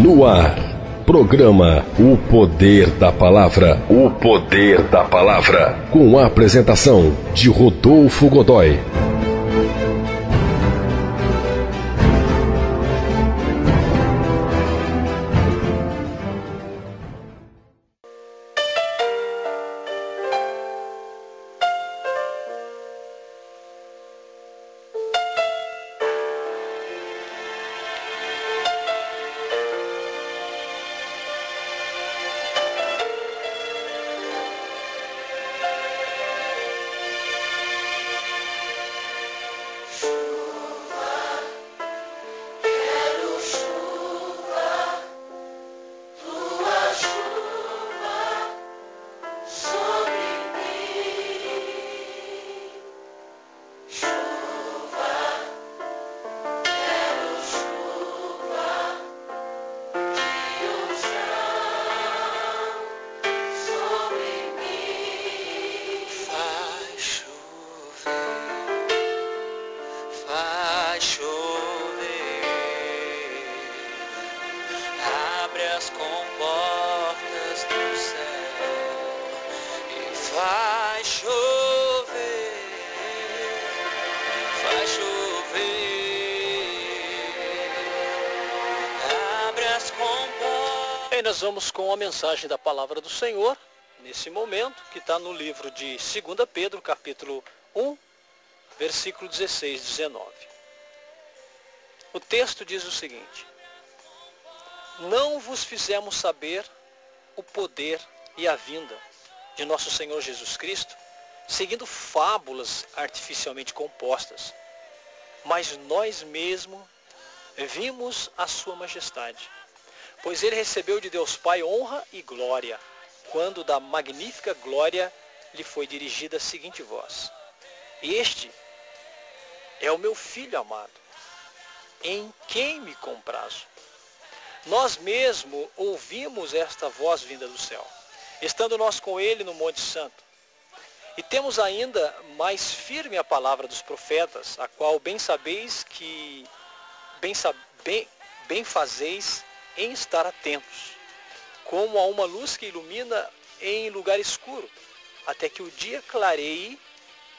No ar, programa O Poder da Palavra. O Poder da Palavra. Com a apresentação de Rodolfo Godoy. Nós vamos com a mensagem da palavra do Senhor, nesse momento, que está no livro de 2 Pedro, capítulo 1, versículo 16 e 19. O texto diz o seguinte: não vos fizemos saber o poder e a vinda de nosso Senhor Jesus Cristo, seguindo fábulas artificialmente compostas, mas nós mesmos vimos a sua majestade. Pois ele recebeu de Deus Pai honra e glória, quando da magnífica glória lhe foi dirigida a seguinte voz: este é o meu Filho amado, em quem me comprazo. Nós mesmo ouvimos esta voz vinda do céu, estando nós com ele no Monte Santo. E temos ainda mais firme a palavra dos profetas, a qual bem sabeis que bem fazeis em estar atentos, como a uma luz que ilumina em lugar escuro, até que o dia clareie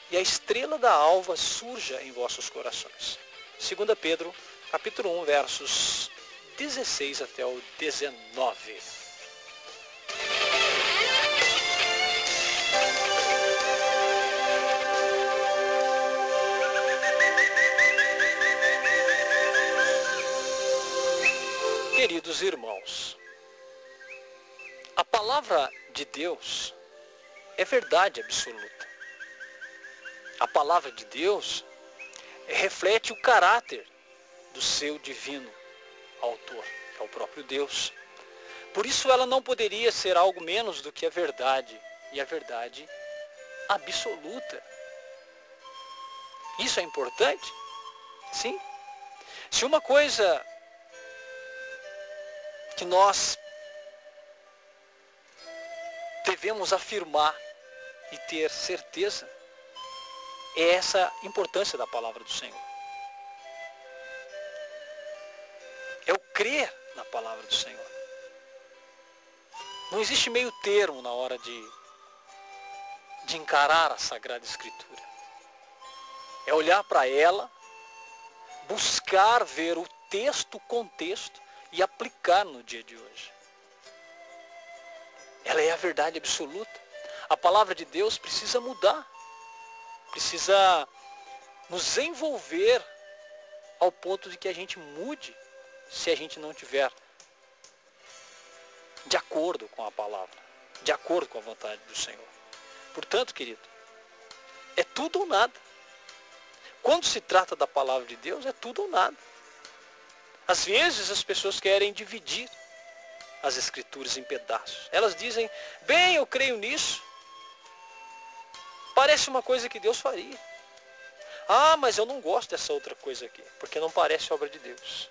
e a estrela da alva surja em vossos corações. 2 Pedro, capítulo 1, versos 16 até o 19. Queridos irmãos, a palavra de Deus é verdade absoluta. A palavra de Deus reflete o caráter do seu divino autor, que é o próprio Deus. Por isso ela não poderia ser algo menos do que a verdade, e a verdade absoluta. Isso é importante? Sim. Se uma coisa que nós devemos afirmar e ter certeza é essa importância da palavra do Senhor. É o crer na palavra do Senhor. Não existe meio termo na hora de encarar a Sagrada Escritura. É olhar para ela, buscar ver o texto, o contexto, e aplicar no dia de hoje. Ela é a verdade absoluta. A palavra de Deus precisa mudar. Precisa nos envolver ao ponto de que a gente mude, se a gente não tiver de acordo com a palavra, de acordo com a vontade do Senhor. Portanto, querido, é tudo ou nada. Quando se trata da palavra de Deus, é tudo ou nada. Às vezes as pessoas querem dividir as Escrituras em pedaços. Elas dizem, bem, eu creio nisso. Parece uma coisa que Deus faria. Ah, mas eu não gosto dessa outra coisa aqui, porque não parece obra de Deus.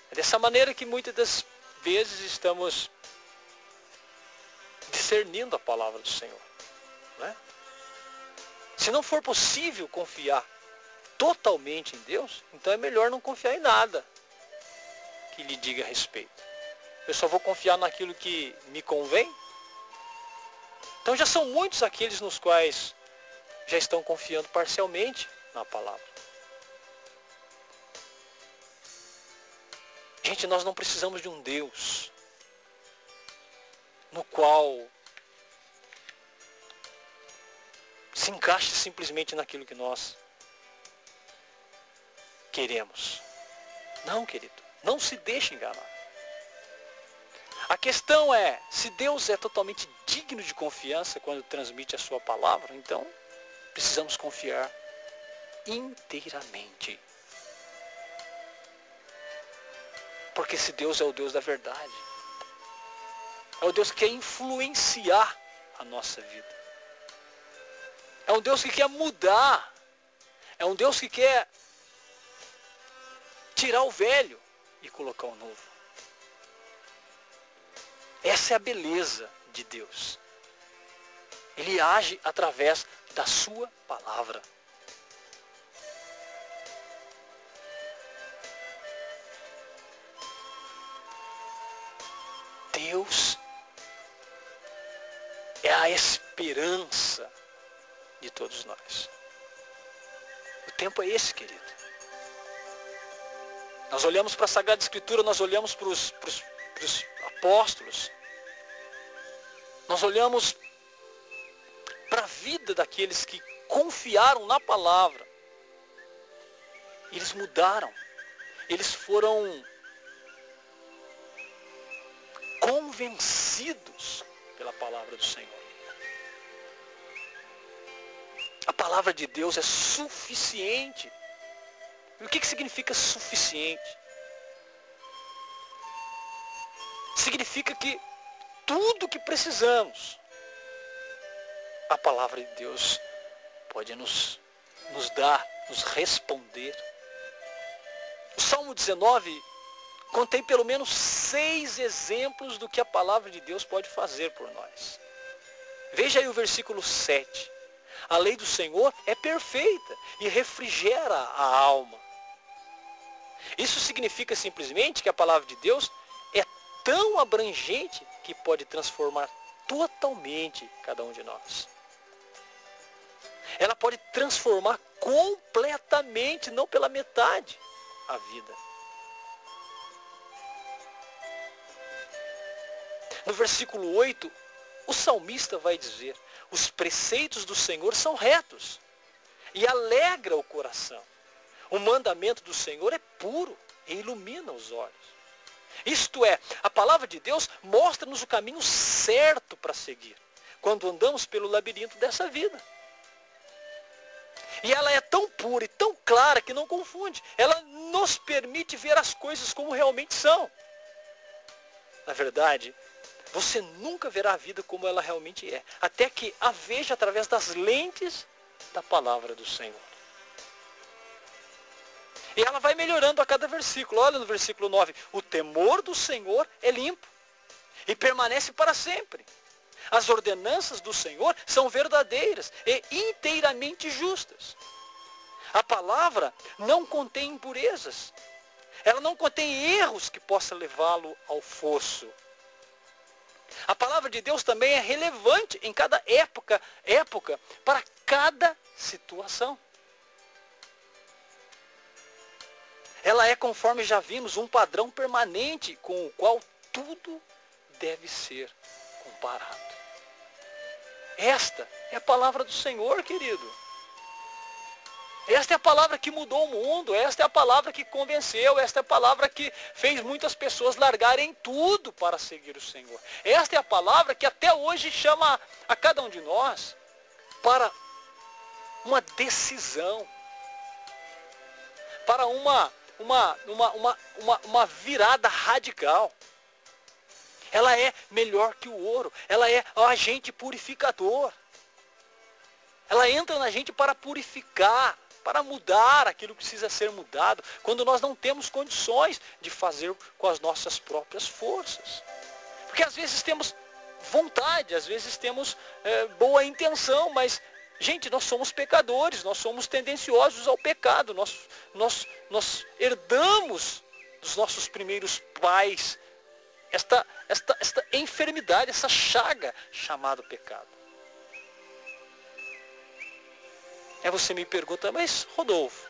É dessa maneira que muitas das vezes estamos discernindo a palavra do Senhor. Não é? Se não for possível confiar totalmente em Deus, então é melhor não confiar em nada. que lhe diga a respeito. Eu só vou confiar naquilo que me convém? Então já são muitos aqueles nos quais já estão confiando parcialmente na palavra. Gente, nós não precisamos de um Deus no qual se encaixe simplesmente naquilo que nós queremos. Não, querido, não se deixe enganar. A questão é, se Deus é totalmente digno de confiança quando transmite a sua palavra, então precisamos confiar inteiramente. Porque esse Deus é o Deus da verdade. É o Deus que quer influenciar a nossa vida. É um Deus que quer mudar. É um Deus que quer tirar o velho e colocar o novo. Essa é a beleza de Deus. Ele age através da sua palavra. Deus é a esperança de todos nós. O tempo é esse, querido. Nós olhamos para a Sagrada Escritura, nós olhamos para os apóstolos, nós olhamos para a vida daqueles que confiaram na palavra. Eles mudaram, eles foram convencidos pela palavra do Senhor. A palavra de Deus é suficiente. E o que significa suficiente? Significa que tudo que precisamos, a palavra de Deus pode nos dar, nos responder. O Salmo 19 contém pelo menos 6 exemplos do que a palavra de Deus pode fazer por nós. Veja aí o versículo 7. A lei do Senhor é perfeita e refrigera a alma. Isso significa simplesmente que a palavra de Deus é tão abrangente que pode transformar totalmente cada um de nós. Ela pode transformar completamente, não pela metade, a vida. No versículo 8, o salmista vai dizer: os preceitos do Senhor são retos e alegra o coração. O mandamento do Senhor é puro e ilumina os olhos. Isto é, a palavra de Deus mostra-nos o caminho certo para seguir, quando andamos pelo labirinto dessa vida. E ela é tão pura e tão clara que não confunde. Ela nos permite ver as coisas como realmente são. Na verdade, você nunca verá a vida como ela realmente é, até que a veja através das lentes da palavra do Senhor. E ela vai melhorando a cada versículo. Olha no versículo 9. O temor do Senhor é limpo e permanece para sempre. As ordenanças do Senhor são verdadeiras e inteiramente justas. A palavra não contém impurezas. Ela não contém erros que possam levá-lo ao fosso. A palavra de Deus também é relevante em cada época para cada situação. Ela é, conforme já vimos, um padrão permanente com o qual tudo deve ser comparado. Esta é a palavra do Senhor, querido. Esta é a palavra que mudou o mundo, esta é a palavra que convenceu, esta é a palavra que fez muitas pessoas largarem tudo para seguir o Senhor. Esta é a palavra que até hoje chama a cada um de nós para uma decisão, para uma virada radical. Ela é melhor que o ouro, ela é o agente purificador. Ela entra na gente para purificar, para mudar aquilo que precisa ser mudado, quando nós não temos condições de fazer com as nossas próprias forças. Porque às vezes temos vontade, às vezes temos boa intenção, mas, gente, nós somos pecadores, nós somos tendenciosos ao pecado, nós herdamos dos nossos primeiros pais, esta enfermidade, essa chaga chamada pecado. Aí você me pergunta, mas Rodolfo,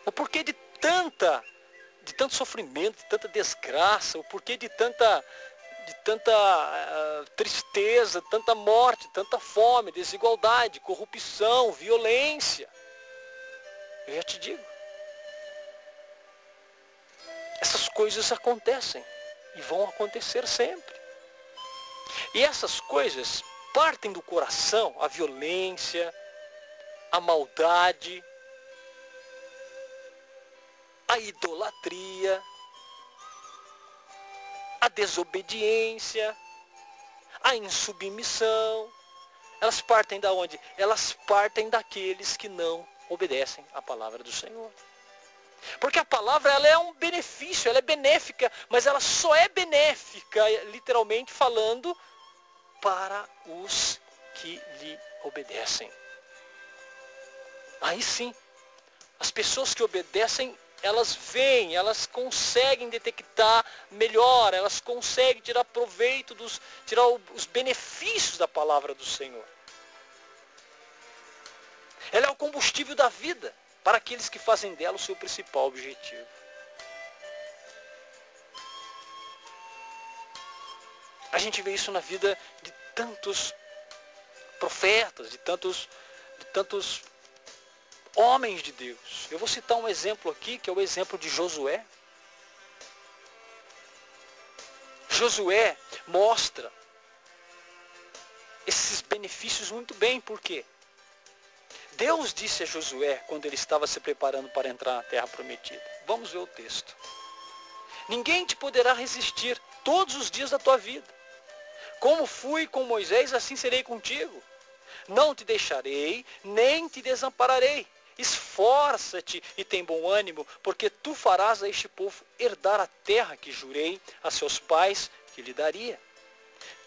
o porquê de tanto sofrimento, de tanta desgraça, o porquê de tanta tristeza, tanta morte, tanta fome, desigualdade, corrupção, violência? Eu já te digo. Essas coisas acontecem e vão acontecer sempre. E essas coisas partem do coração, a violência, a maldade, a idolatria, a desobediência, a insubmissão. Elas partem da onde? Elas partem daqueles que não obedecem à palavra do Senhor. Porque a palavra, ela é um benefício, ela é benéfica, mas ela só é benéfica, literalmente falando, para os que lhe obedecem. Aí sim, as pessoas que obedecem, elas veem, elas conseguem detectar melhor, elas conseguem tirar proveito, tirar os benefícios da palavra do Senhor. Ela é o combustível da vida para aqueles que fazem dela o seu principal objetivo. A gente vê isso na vida de tantos profetas, de tantos homens de Deus. Eu vou citar um exemplo aqui, que é o exemplo de Josué. Josué mostra esses benefícios muito bem, por quê? Deus disse a Josué, quando ele estava se preparando para entrar na terra prometida. Vamos ver o texto. Ninguém te poderá resistir todos os dias da tua vida. Como fui com Moisés, assim serei contigo. Não te deixarei, nem te desampararei. Esforça-te e tem bom ânimo, porque tu farás a este povo herdar a terra que jurei a seus pais que lhe daria.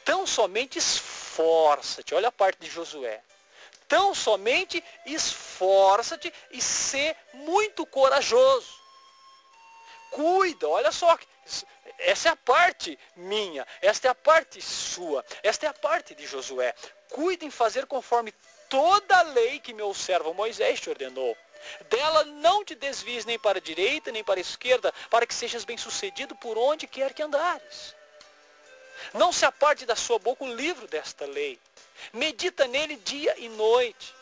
Tão somente esforça-te. Olha a parte de Josué. Tão somente esforça-te e sê muito corajoso. Cuida, olha só, essa é a parte minha, esta é a parte sua, esta é a parte de Josué. Cuida em fazer conforme toda a lei que meu servo Moisés te ordenou. Dela não te desvies nem para a direita, nem para a esquerda, para que sejas bem-sucedido por onde quer que andares. Não se aparte da sua boca o livro desta lei. Medita nele dia e noite,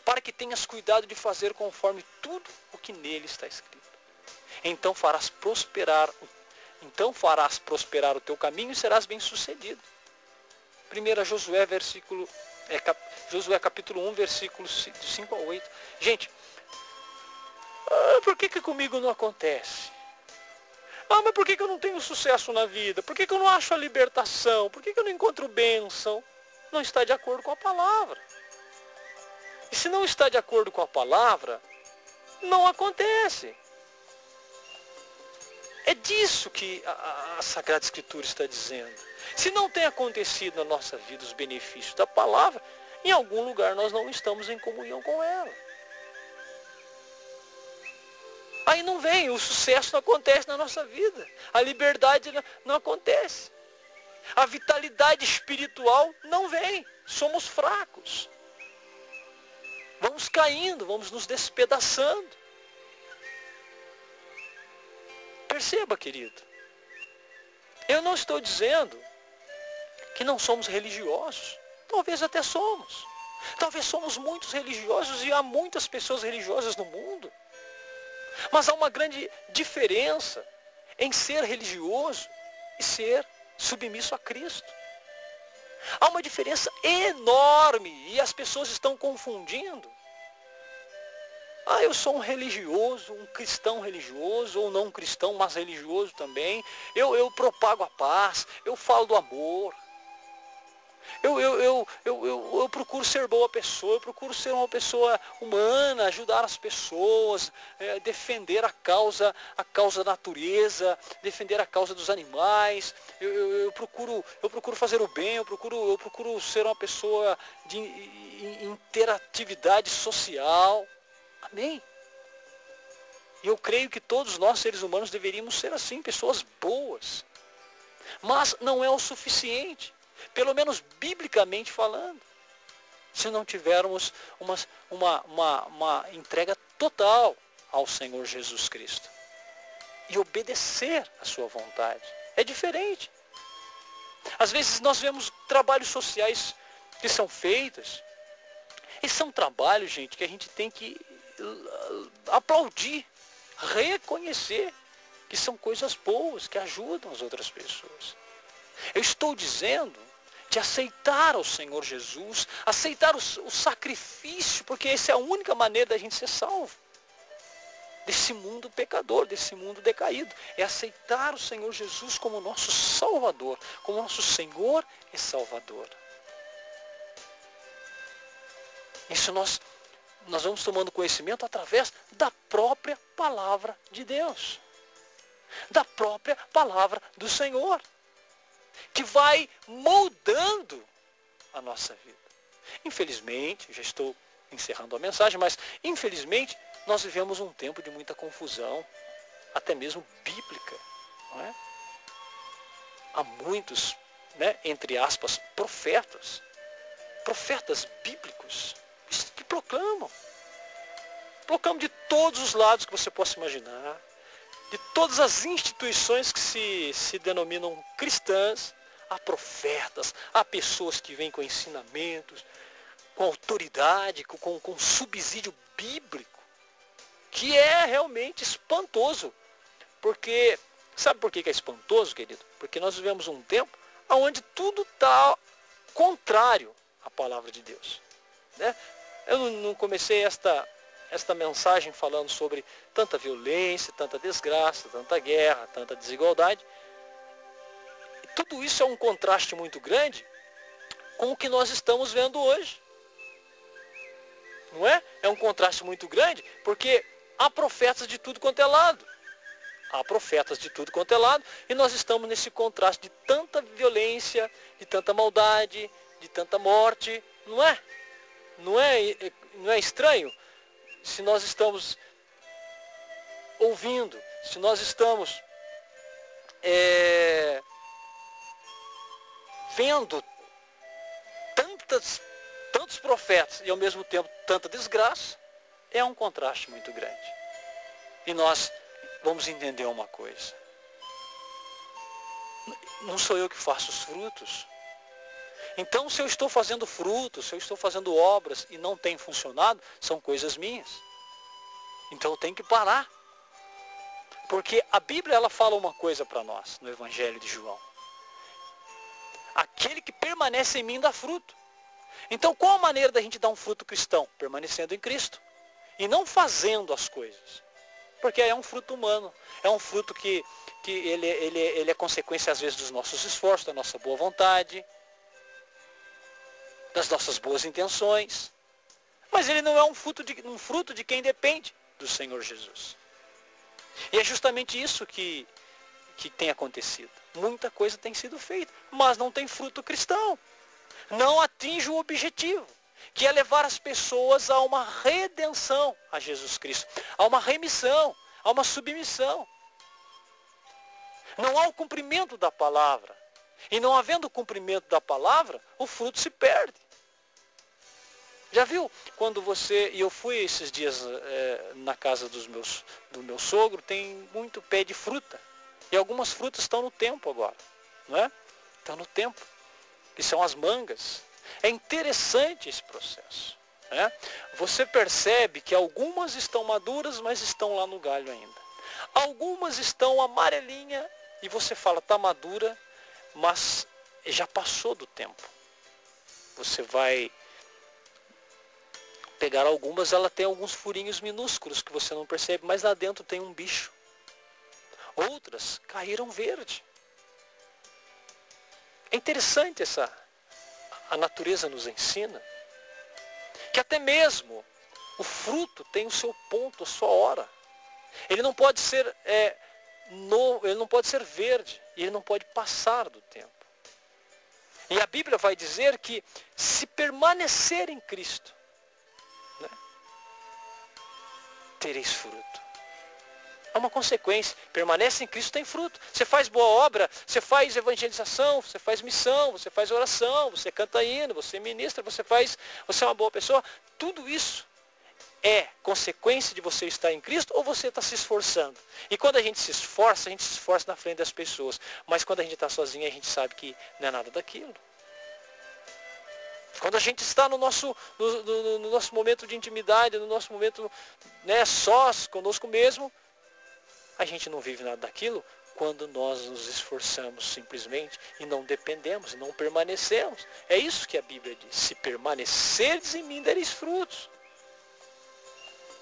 para que tenhas cuidado de fazer conforme tudo o que nele está escrito. Então farás prosperar o teu caminho e serás bem-sucedido. 1 Josué, Josué capítulo 1, versículos 5 a 8. Gente, por que comigo não acontece? Mas por que eu não tenho sucesso na vida? Por que eu não acho a libertação? Por que eu não encontro bênção? Não está de acordo com a palavra. E se não está de acordo com a palavra, não acontece. É disso que a Sagrada Escritura está dizendo. Se não tem acontecido na nossa vida os benefícios da palavra, em algum lugar nós não estamos em comunhão com ela. Aí não vem, o sucesso não acontece na nossa vida. A liberdade não acontece. A vitalidade espiritual não vem. Somos fracos. Vamos caindo, vamos nos despedaçando. Perceba, querido. Eu não estou dizendo que não somos religiosos. Talvez até somos. Talvez somos muitos religiosos e há muitas pessoas religiosas no mundo. Mas há uma grande diferença em ser religioso e ser submisso a Cristo. Há uma diferença enorme e as pessoas estão confundindo. Eu sou um religioso, um cristão religioso, ou não um cristão, mas religioso também. Eu propago a paz, eu falo do amor. Eu procuro ser boa pessoa, eu procuro ser uma pessoa humana, ajudar as pessoas, defender a causa da natureza, defender a causa dos animais. Eu procuro fazer o bem, eu procuro ser uma pessoa de interatividade social. Amém? E eu creio que todos nós, seres humanos, deveríamos ser assim, pessoas boas. Mas não é o suficiente, pelo menos biblicamente falando, se não tivermos uma entrega total ao Senhor Jesus Cristo. E obedecer à sua vontade. É diferente. Às vezes nós vemos trabalhos sociais que são feitos. E são trabalhos, gente, que a gente tem que aplaudir, reconhecer que são coisas boas, que ajudam as outras pessoas. Eu estou dizendo de aceitar o Senhor Jesus, aceitar o sacrifício, porque essa é a única maneira da gente ser salvo. Desse mundo pecador, desse mundo decaído. É aceitar o Senhor Jesus como nosso Salvador, como nosso Senhor e Salvador. Isso nós vamos tomando conhecimento através da própria palavra de Deus. Da própria palavra do Senhor. Que vai moldando a nossa vida. Infelizmente, já estou encerrando a mensagem, mas infelizmente nós vivemos um tempo de muita confusão, até mesmo bíblica. Não é? Há muitos, né, entre aspas, profetas bíblicos, que proclamam de todos os lados que você possa imaginar, de todas as instituições que se denominam cristãs, há profetas, há pessoas que vêm com ensinamentos, com autoridade, com subsídio bíblico, que é realmente espantoso. Porque, sabe por que é espantoso, querido? Porque nós vivemos um tempo onde tudo está contrário à palavra de Deus. Né? Eu não comecei esta mensagem falando sobre tanta violência, tanta desgraça, tanta guerra, tanta desigualdade. E tudo isso é um contraste muito grande com o que nós estamos vendo hoje. Não é? É um contraste muito grande, porque há profetas de tudo quanto é lado. Há profetas de tudo quanto é lado, e nós estamos nesse contraste de tanta violência, de tanta maldade, de tanta morte. Não é? Não é estranho? Se nós estamos ouvindo, se nós estamos vendo tantos profetas e ao mesmo tempo tanta desgraça, é um contraste muito grande. E nós vamos entender uma coisa. Não sou eu que faço os frutos. Então, se eu estou fazendo frutos, se eu estou fazendo obras e não tem funcionado, são coisas minhas. Então eu tenho que parar. Porque a Bíblia ela fala uma coisa para nós, no Evangelho de João. Aquele que permanece em mim dá fruto. Então qual a maneira da gente dar um fruto cristão? Permanecendo em Cristo. E não fazendo as coisas. Porque é um fruto humano. É um fruto que ele é consequência às vezes dos nossos esforços, da nossa boa vontade, das nossas boas intenções. Mas ele não é um fruto de quem depende do Senhor Jesus. E é justamente isso que tem acontecido. Muita coisa tem sido feita, mas não tem fruto cristão. Não atinge o objetivo, que é levar as pessoas a uma redenção a Jesus Cristo, a uma remissão, a uma submissão. Não há o cumprimento da palavra. E não havendo o cumprimento da palavra, o fruto se perde. Já viu quando e eu fui esses dias na casa do meu sogro, tem muito pé de fruta. E algumas frutas estão no tempo agora, não é? Estão no tempo, que são as mangas. É interessante esse processo. Né? Você percebe que algumas estão maduras, mas estão lá no galho ainda. Algumas estão amarelinha e você fala, está madura, mas já passou do tempo. Você vai pegar algumas, ela tem alguns furinhos minúsculos que você não percebe, mas lá dentro tem um bicho. Outras caíram verde. É interessante a natureza nos ensina que até mesmo o fruto tem o seu ponto, a sua hora. Ele não pode ser ele não pode ser verde, e ele não pode passar do tempo. E a Bíblia vai dizer que se permanecer em Cristo, né, tereis fruto. É uma consequência. Permanece em Cristo, tem fruto. Você faz boa obra, você faz evangelização, você faz missão, você faz oração, você canta hino, você ministra, você é uma boa pessoa. Tudo isso é consequência de você estar em Cristo ou você está se esforçando? E quando a gente se esforça na frente das pessoas. Mas quando a gente está sozinho, a gente sabe que não é nada daquilo. Quando a gente está no nosso momento de intimidade, no nosso momento, né, sós conosco mesmo, a gente não vive nada daquilo quando nós nos esforçamos simplesmente e não dependemos, não permanecemos. É isso que a Bíblia diz. Se permanecerdes em mim, dareis frutos.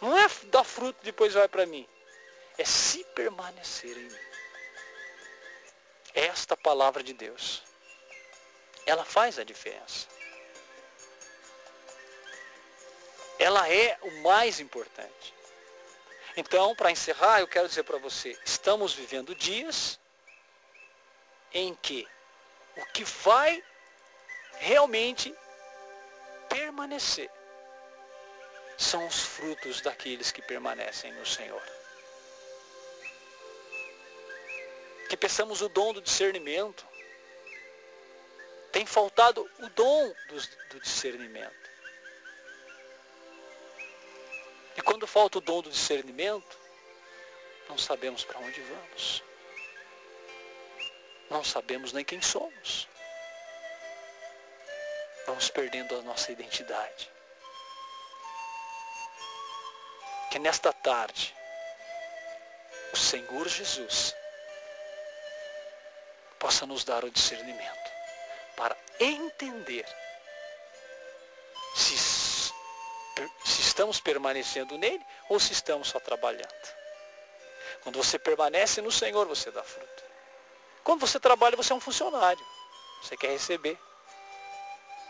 Não é dar fruto e depois vai para mim. É se permanecer em mim. Esta palavra de Deus, ela faz a diferença. Ela é o mais importante. Então, para encerrar, eu quero dizer para você, estamos vivendo dias em que o que vai realmente permanecer são os frutos daqueles que permanecem no Senhor. Que peçamos o dom do discernimento. Tem faltado o dom do discernimento. E quando falta o dom do discernimento, não sabemos para onde vamos. Não sabemos nem quem somos. Vamos perdendo a nossa identidade. Que nesta tarde, o Senhor Jesus possa nos dar o discernimento para entender se estamos permanecendo nele ou se estamos só trabalhando. Quando você permanece no Senhor, você dá fruto. Quando você trabalha, você é um funcionário. Você quer receber.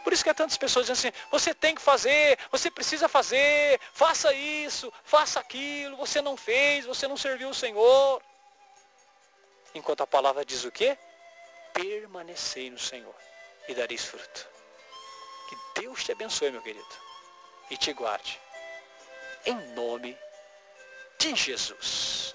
Por isso que há tantas pessoas dizendo assim, você tem que fazer, você precisa fazer, faça isso, faça aquilo, você não fez, você não serviu o Senhor. Enquanto a palavra diz o quê? Permanecei no Senhor e dareis fruto. Que Deus te abençoe, meu querido, e te guarde. Em nome de Jesus.